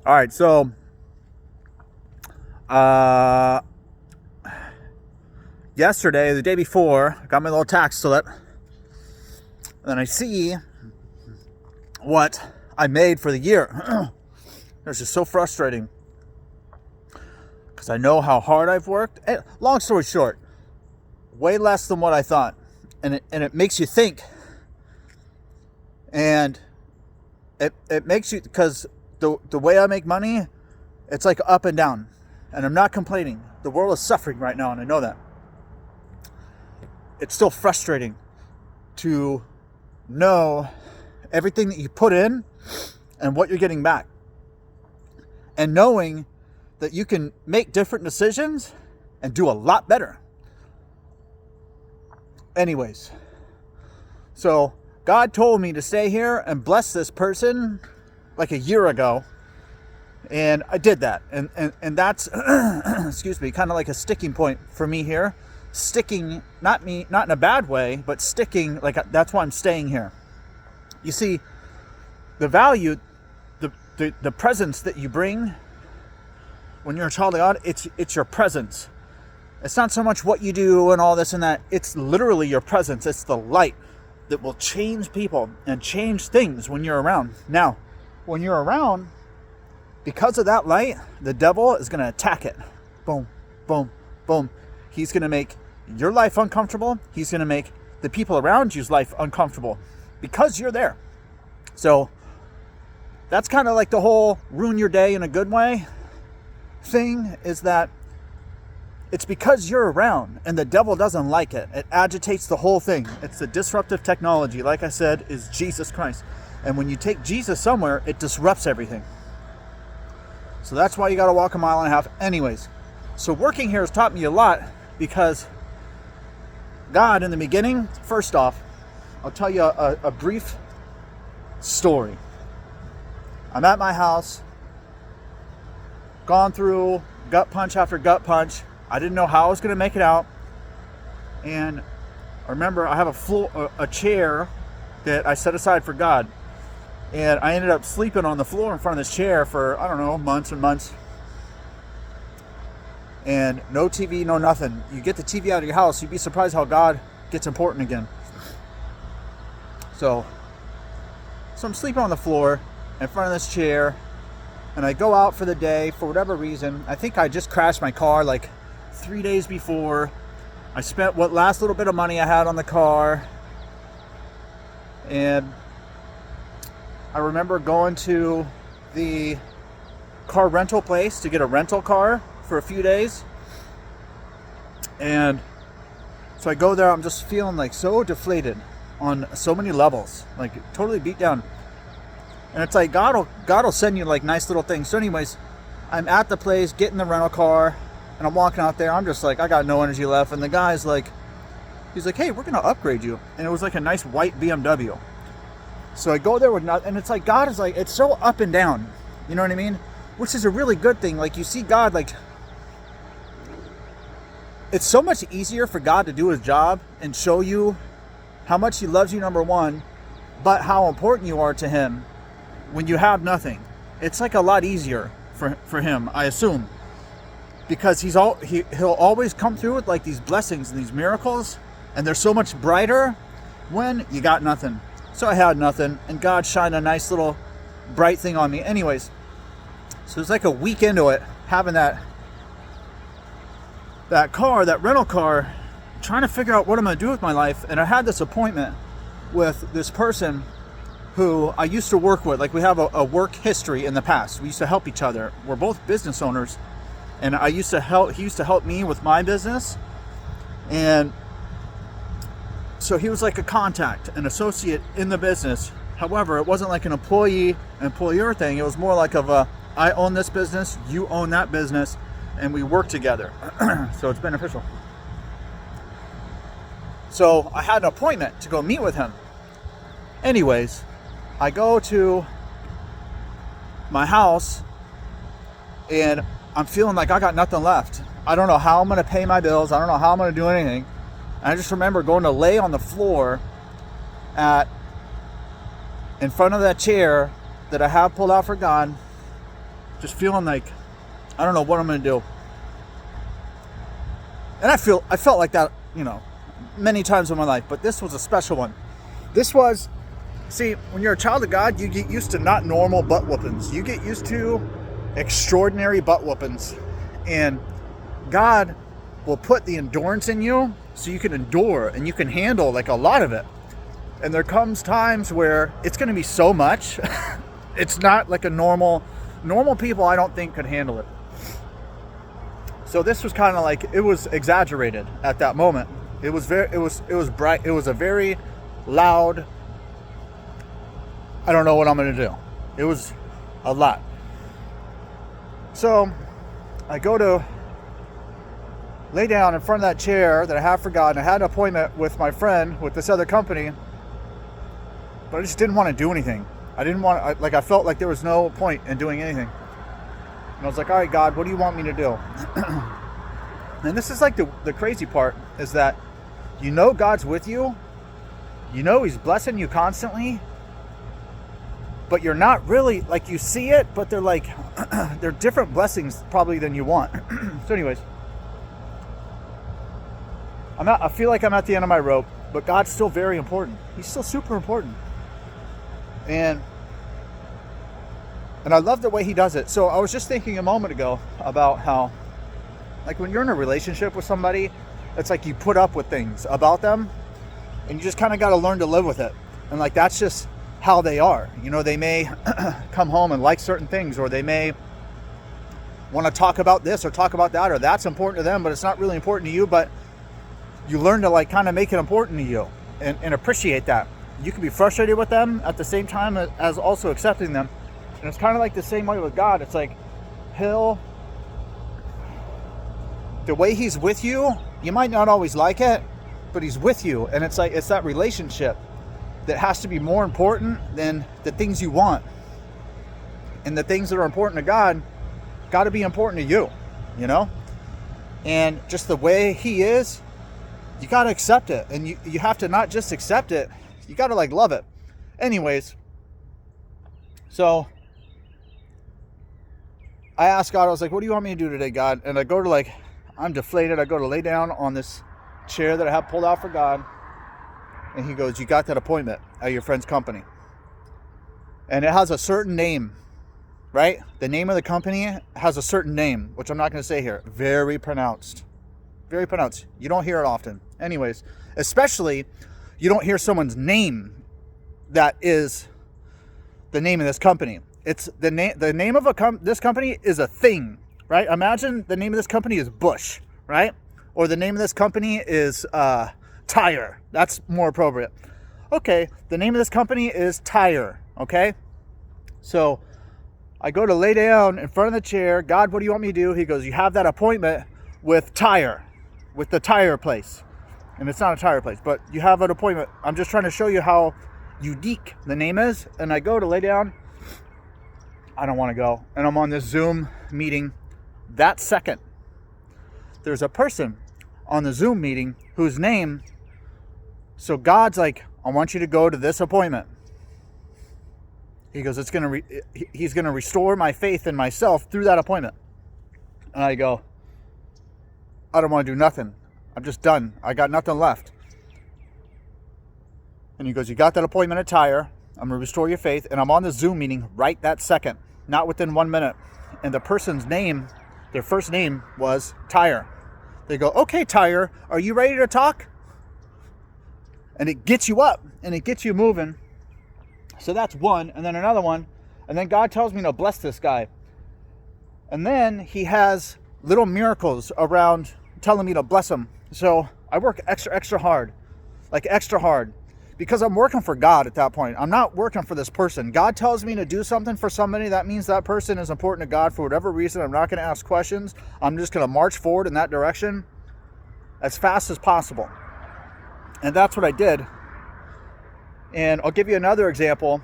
All right, so uh, yesterday, the day before, I got my little tax slip, and then I see what I made for the year. It's just so frustrating because I know how hard I've worked. Long story short, way less than what I thought, and it makes you think, and it makes you, because the way I make money, it's like up and down, and I'm not complaining. The world is suffering right now, and I know that. It's still frustrating to know everything that you put in and what you're getting back, and knowing that you can make different decisions and do a lot better. Anyways, so God told me to stay here and bless this person like a year ago, and I did that, and that's excuse me, kind of like a sticking point for me here. Sticking, not in a bad way, but sticking, like that's why I'm staying here. You see, the value, the presence that you bring when you're a child of God, it's your presence. It's not so much what you do and all this and that. It's literally your presence. It's the light that will change people and change things when you're around. Now, when you're around, because of that light, the devil is going to attack it. Boom, boom, boom. He's going to make your life uncomfortable. He's going to make the people around you's life uncomfortable because you're there. So that's kind of like the whole ruin your day in a good way thing, is that it's because you're around, and the devil doesn't like it. It agitates the whole thing. It's the disruptive technology, like I said, is Jesus Christ. And when you take Jesus somewhere, it disrupts everything. So that's why you got to walk a mile and a half. Anyways, so working here has taught me a lot, because God, in the beginning, first off, I'll tell you a brief story. I'm at my house, gone through gut punch after gut punch. I didn't know how I was going to make it out. And I remember I have a chair that I set aside for God. And I ended up sleeping on the floor in front of this chair for, I don't know, months and months. And no TV, no nothing. You get the TV out of your house, you'd be surprised how God gets important again. So I'm sleeping on the floor in front of this chair, and I go out for the day for whatever reason. I think I just crashed my car like 3 days before. I spent what last little bit of money I had on the car, and I remember going to the car rental place to get a rental car for a few days. And so I go there, I'm just feeling like so deflated on so many levels, like totally beat down. And it's like God will send you like nice little things. So anyways, I'm at the place getting the rental car, and I'm walking out there, I'm just like, I got no energy left. And the guy's like, he's like, hey, we're gonna upgrade you. And it was like a nice white BMW. So I go there with nothing, and it's like God is like, it's so up and down, you know what I mean? Which is a really good thing. Like, you see God, like, it's so much easier for God to do his job and show you how much he loves you, number one, but how important you are to him when you have nothing. It's like a lot easier for him, I assume, because he'll always come through with like these blessings and these miracles, and they're so much brighter when you got nothing. So I had nothing, and God shined a nice little bright thing on me. Anyways, so it's like a week into it, having that rental car, trying to figure out what I'm going to do with my life. And I had this appointment with this person who I used to work with. Like, we have a work history in the past. We used to help each other. We're both business owners, and he used to help me with my business. And so he was like a contact, an associate in the business. However, it wasn't like an employer thing. It was more like I own this business, you own that business, and we work together. So it's beneficial. So I had an appointment to go meet with him. Anyways, I go to my house, and I'm feeling like I got nothing left. I don't know how I'm going to pay my bills. I don't know how I'm going to do anything. And I just remember going to lay on the floor in front of that chair that I have pulled out for God, just feeling like I don't know what I'm going to do. And I felt like that, many times in my life, but this was a special one. This was, see, when you're a child of God, you get used to not normal butt whoopings. You get used to extraordinary butt whoopings. And God will put the endurance in you so you can endure and you can handle like a lot of it. And there comes times where it's going to be so much. It's not like a normal people I don't think could handle it. So this was kind of like, it was exaggerated at that moment. It was bright. It was a very loud, I don't know what I'm going to do. It was a lot. So I go to lay down in front of that chair that I have for God, and I had an appointment with my friend with this other company, but I just didn't want to do anything. I felt like there was no point in doing anything. And I was like, all right, God, what do you want me to do? And this is like the crazy part is that God's with you. He's blessing you constantly. But you're not really, like, you see it, but they're like, they're different blessings probably than you want. So anyways, I feel like I'm at the end of my rope, but God's still very important. He's still super important. And I love the way he does it. So I was just thinking a moment ago about how, like, when you're in a relationship with somebody, it's like you put up with things about them and you just kind of got to learn to live with it. And like, that's just how they are. They may come home and like certain things, or they may want to talk about this or talk about that, or that's important to them, but it's not really important to you. But you learn to like kind of make it important to you and appreciate that. You can be frustrated with them at the same time as also accepting them. And it's kind of like the same way with God. It's like the way he's with you, you might not always like it, but he's with you. And it's like, it's that relationship that has to be more important than the things you want. And the things that are important to God got to be important to you, And just the way he is, you got to accept it. And you have to not just accept it, you got to like love it. Anyways, so I asked God, I was like, what do you want me to do today, God? And I go to I'm deflated. I go to lay down on this chair that I have pulled out for God. And he goes, you got that appointment at your friend's company. And it has a certain name, right? The name of the company has a certain name, which I'm not going to say here. Very pronounced. Very pronounced. You don't hear it often. Anyways, especially you don't hear someone's name that is the name of this company. It's the name of this company is a thing, right? Imagine the name of this company is Bush, right? Or the name of this company is Tire. That's more appropriate. Okay, the name of this company is Tire, okay? So I go to lay down in front of the chair. God, what do you want me to do? He goes, you have that appointment with Tire, with the tire place. And it's not a tire place, but you have an appointment. I'm just trying to show you how unique the name is. And I go to lay down. I don't want to go. And I'm on this Zoom meeting. That second, there's a person on the Zoom meeting whose name, so God's like, I want you to go to this appointment. He goes, he's going to restore my faith in myself through that appointment. And I go, I don't want to do nothing. I'm just done. I got nothing left. And he goes, you got that appointment at Tire. I'm going to restore your faith. And I'm on the Zoom meeting right that second, not within 1 minute. And the person's name, their first name was Tire. They go, okay, Tire, are you ready to talk? And it gets you up and it gets you moving. So that's one. And then another one. And then God tells me to bless this guy. And then he has little miracles around telling me to bless him. So I work extra hard, like extra hard, because I'm working for God at that point. I'm not working for this person. God tells me to do something for somebody. That means that person is important to God for whatever reason. I'm not going to ask questions. I'm just going to march forward in that direction as fast as possible. And that's what I did. And I'll give you another example.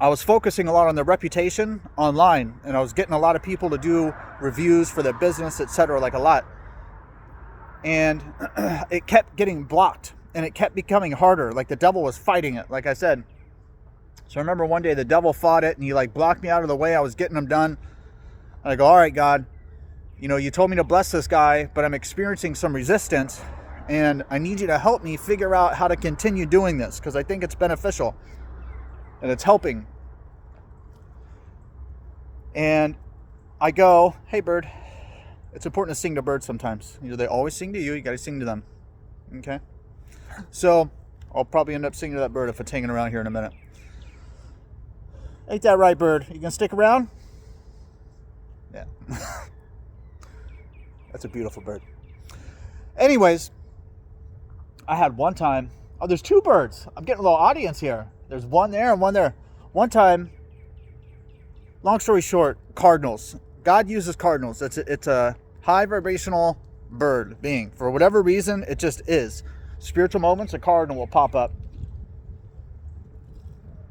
I was focusing a lot on the reputation online, and I was getting a lot of people to do reviews for their business, etc., like a lot. And it kept getting blocked, and it kept becoming harder. Like the devil was fighting it, like I said. So I remember one day the devil fought it, and he like blocked me out of the way. I was getting them done. And I go, all right, God, you told me to bless this guy, but I'm experiencing some resistance, and I need you to help me figure out how to continue doing this, because I think it's beneficial and it's helping. And I go, hey, bird, it's important to sing to birds sometimes. They always sing to you. You got to sing to them. Okay? So I'll probably end up singing to that bird if it's hanging around here in a minute. Ain't that right, bird? You gonna stick around? Yeah. That's a beautiful bird. Anyways, I had one time, there's two birds. I'm getting a little audience here. There's one there and one there. One time, long story short, cardinals. God uses cardinals. It's a high vibrational bird being. For whatever reason, it just is. Spiritual moments, a cardinal will pop up.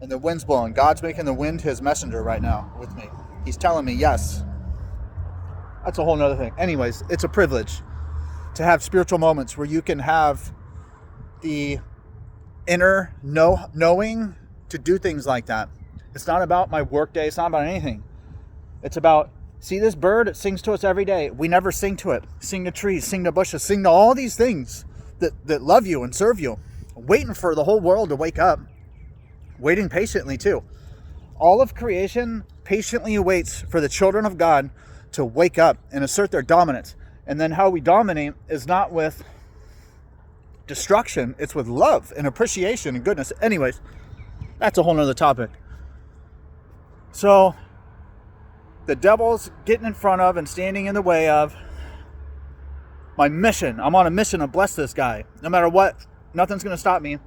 And the wind's blowing. God's making the wind his messenger right now with me. He's telling me yes. That's a whole nother thing. Anyways, it's a privilege to have spiritual moments where you can have the inner knowing to do things like that. It's not about my work day. It's not about anything. It's about, see this bird? It sings to us every day. We never sing to it. Sing to trees, sing to bushes, sing to all these things that love you and serve you. Waiting for the whole world to wake up. Waiting patiently too. All of creation patiently waits for the children of God to wake up and assert their dominance. And then how we dominate is not with destruction, it's with love and appreciation and goodness. Anyways, that's a whole nother topic. So the devil's getting in front of and standing in the way of my mission. I'm on a mission to bless this guy. No matter what, nothing's going to stop me.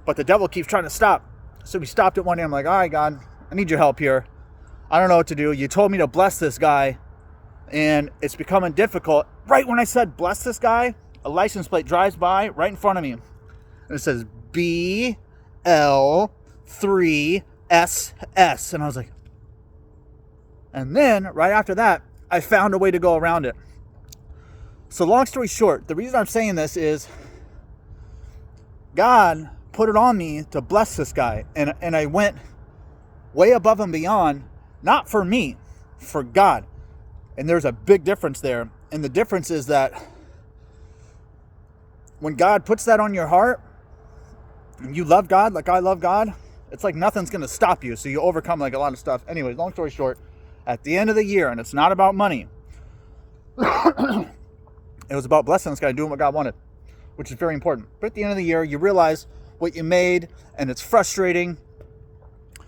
But the devil keeps trying to stop. So we stopped it one day. I'm like, all right, God, I need your help here. I don't know what to do. You told me to bless this guy, and it's becoming difficult. Right when I said bless this guy, a license plate drives by right in front of me. And it says BL3SS. And I was like, and then right after that, I found a way to go around it. So long story short, the reason I'm saying this is God put it on me to bless this guy. And I went way above and beyond, not for me, for God. And there's a big difference there. And the difference is that when God puts that on your heart, and you love God like I love God, it's like nothing's going to stop you. So you overcome like a lot of stuff. Anyways, long story short, at the end of the year, and it's not about money. It was about blessing this guy, doing what God wanted, which is very important. But at the end of the year, you realize what you made, and it's frustrating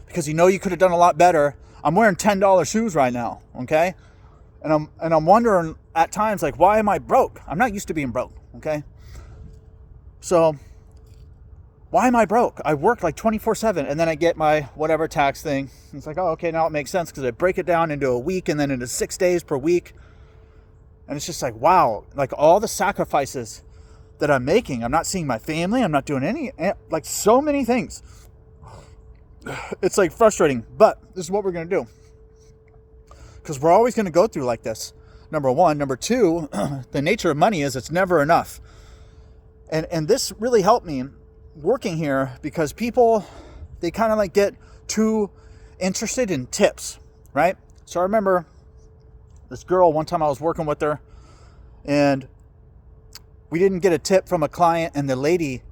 because you could have done a lot better. I'm wearing $10 shoes right now, okay? And I'm wondering at times, like, why am I broke? I'm not used to being broke, okay? So why am I broke? I work like 24/7, and then I get my whatever tax thing. It's like, oh, okay, now it makes sense because I break it down into a week and then into 6 days per week. And it's just like, wow, like all the sacrifices that I'm making. I'm not seeing my family. I'm not doing like so many things. It's like frustrating, but this is what we're going to do. Because we're always going to go through like this. Number one. Number two, the nature of money is it's never enough. And this really helped me working here because people, they kind of like get too interested in tips, right? So I remember this girl, one time I was working with her and we didn't get a tip from a client, and the lady,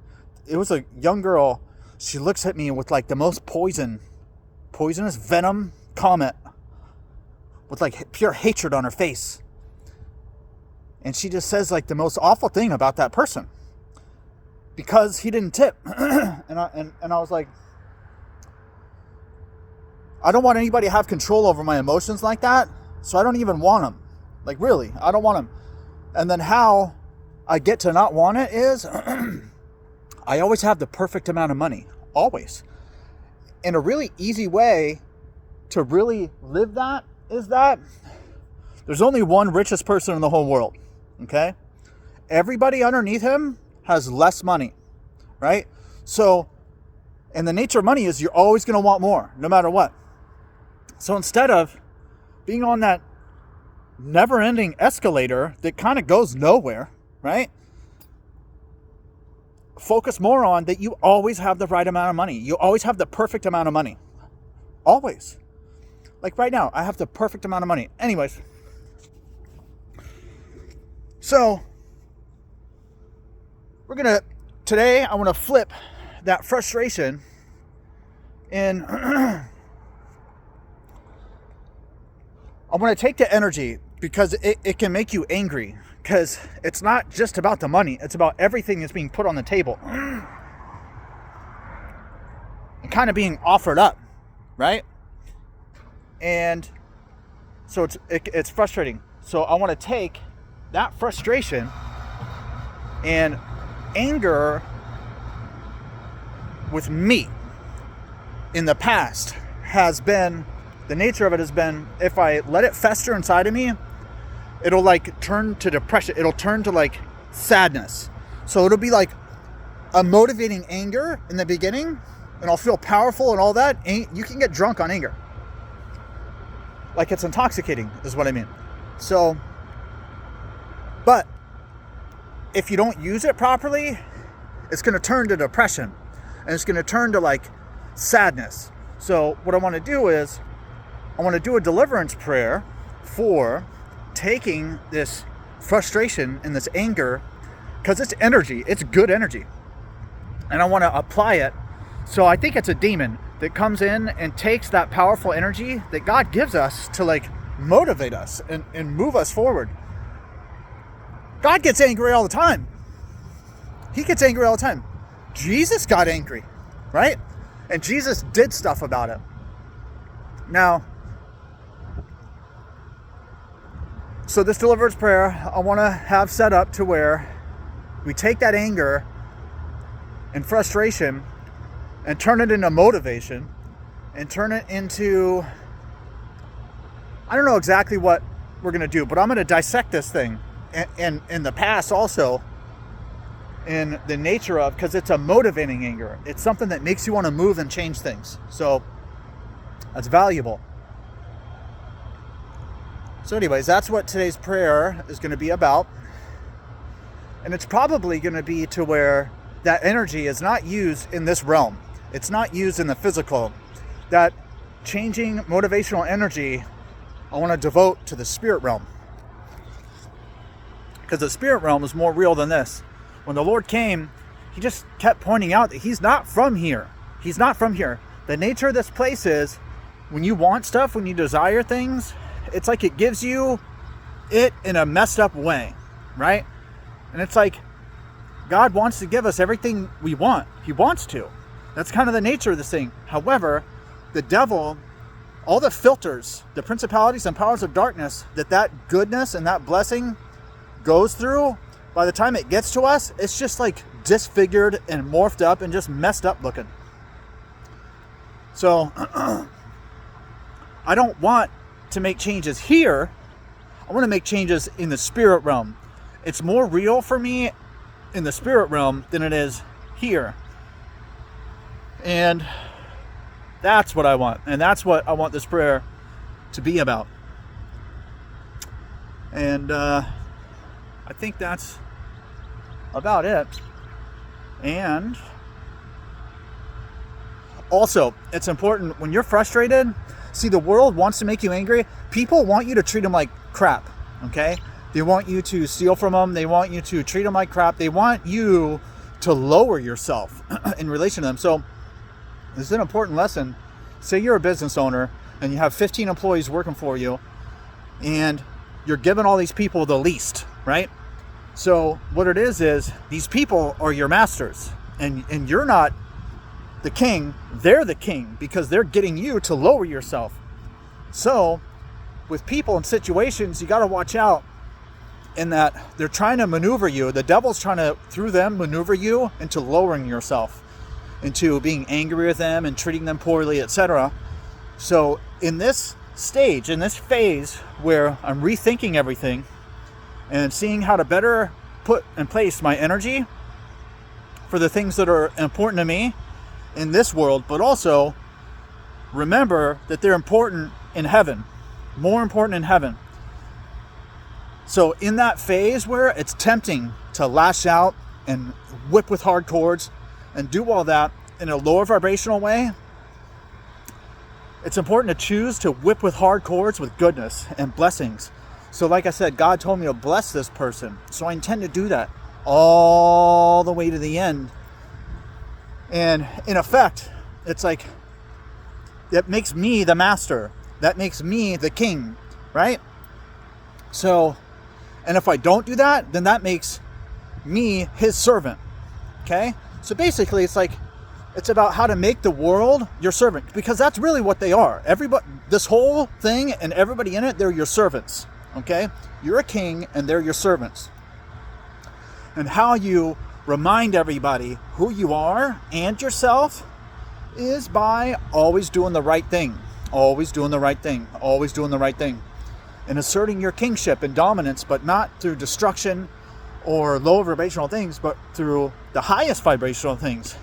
it was a young girl, she looks at me with like the most poisonous venom comment with like pure hatred on her face. And she just says like the most awful thing about that person because he didn't tip. and I was like, I don't want anybody to have control over my emotions like that. So I don't even want them. Like really, I don't want them. And then how I get to not want it is I always have the perfect amount of money. Always. And a really easy way to really live that is that there's only one richest person in the whole world. Okay? Everybody underneath him has less money. Right? So, and the nature of money is you're always going to want more, no matter what. So instead of being on that never-ending escalator that kind of goes nowhere, right? Focus more on that you always have the right amount of money. You always have the perfect amount of money. Always. Like right now, I have the perfect amount of money. Anyways, so today I want to flip that frustration and I want to take the energy, because it can make you angry, because it's not just about the money, it's about everything that's being put on the table and kind of being offered up, right? And so it's frustrating. So I want to take that frustration and anger with me in the past has been, the nature of it has been, if I let it fester inside of me, it'll like turn to depression. It'll turn to like sadness. So it'll be like a motivating anger in the beginning, and I'll feel powerful and all that. You can get drunk on anger. Like it's intoxicating is what I mean. So, but if you don't use it properly, it's going to turn to depression, and it's going to turn to like sadness. So what I want to do is I want to do a deliverance prayer for taking this frustration and this anger, because it's energy, it's good energy, and I want to apply it. So I think it's a demon that comes in and takes that powerful energy that God gives us to like motivate us and move us forward. God gets angry all the time. He gets angry all the time. Jesus got angry, right? And Jesus did stuff about it. Now, so this deliverance prayer, I want to have set up to where we take that anger and frustration and turn it into motivation and turn it into, I don't know exactly what we're going to do, but I'm going to dissect this thing and in the past also, in the nature of, because it's a motivating anger. It's something that makes you want to move and change things. So that's valuable. So anyways, that's what today's prayer is going to be about. And it's probably going to be to where that energy is not used in this realm. It's not used in the physical. That changing motivational energy, I want to devote to the spirit realm. Because the spirit realm is more real than this. When the Lord came, he just kept pointing out that he's not from here. He's not from here. The nature of this place is, when you want stuff, when you desire things, it's like it gives you it in a messed up way, right? And it's like God wants to give us everything we want. He wants to. That's kind of the nature of this thing. However, the devil, all the filters, the principalities and powers of darkness, that goodness and that blessing goes through, by the time it gets to us, it's just like disfigured and morphed up and just messed up looking. So I don't want to make changes here. I want to make changes in the spirit realm. It's more real for me in the spirit realm than it is here. And that's what I want. And that's what I want this prayer to be about. And I think that's about it. And also, it's important when you're frustrated. See, the world wants to make you angry. People want you to treat them like crap, okay? They want you to steal from them. They want you to treat them like crap. They want you to lower yourself in relation to them. So this is an important lesson. Say you're a business owner and you have 15 employees working for you, and you're giving all these people the least, right? So what it is these people are your masters, and you're not the king. They're the king, because they're getting you to lower yourself. So with people and situations, you got to watch out in that they're trying to maneuver you. The devil's trying to, through them, maneuver you into lowering yourself, into being angry with them and treating them poorly, etc. So in this stage, in this phase where I'm rethinking everything and seeing how to better put in place my energy for the things that are important to me in this world, but also remember that they're important in heaven, more important in heaven. So in that phase where it's tempting to lash out and whip with hard cords and do all that in a lower vibrational way, it's important to choose to whip with hard cords with goodness and blessings. So like I said, God told me to bless this person. So I intend to do that all the way to the end. And in effect, it's like, it makes me the master. That makes me the king, right? So, and if I don't do that, then that makes me his servant. Okay? So basically, it's like, it's about how to make the world your servant, because that's really what they are. Everybody, this whole thing and everybody in it, they're your servants. Okay? You're a king and they're your servants. And how you remind everybody who you are and yourself is by always doing the right thing. Always doing the right thing. Always doing the right thing. And asserting your kingship and dominance, but not through destruction or low vibrational things, but through the highest vibrational things.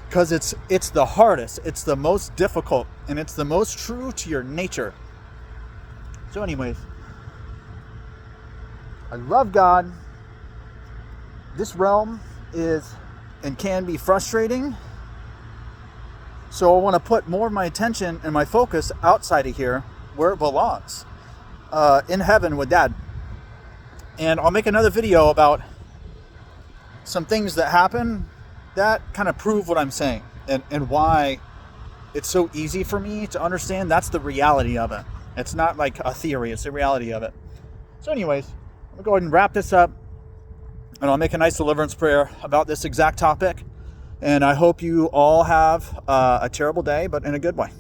Because it's the hardest, it's the most difficult, and it's the most true to your nature. So anyways, I love God. This realm is and can be frustrating. So I want to put more of my attention and my focus outside of here where it belongs. In heaven with Dad. And I'll make another video about some things that happen that kind of prove what I'm saying and why it's so easy for me to understand. That's the reality of it. It's not like a theory, it's the reality of it. So anyways, I'm going to go ahead and wrap this up, and I'll make a nice deliverance prayer about this exact topic. And I hope you all have a terrible day, but in a good way.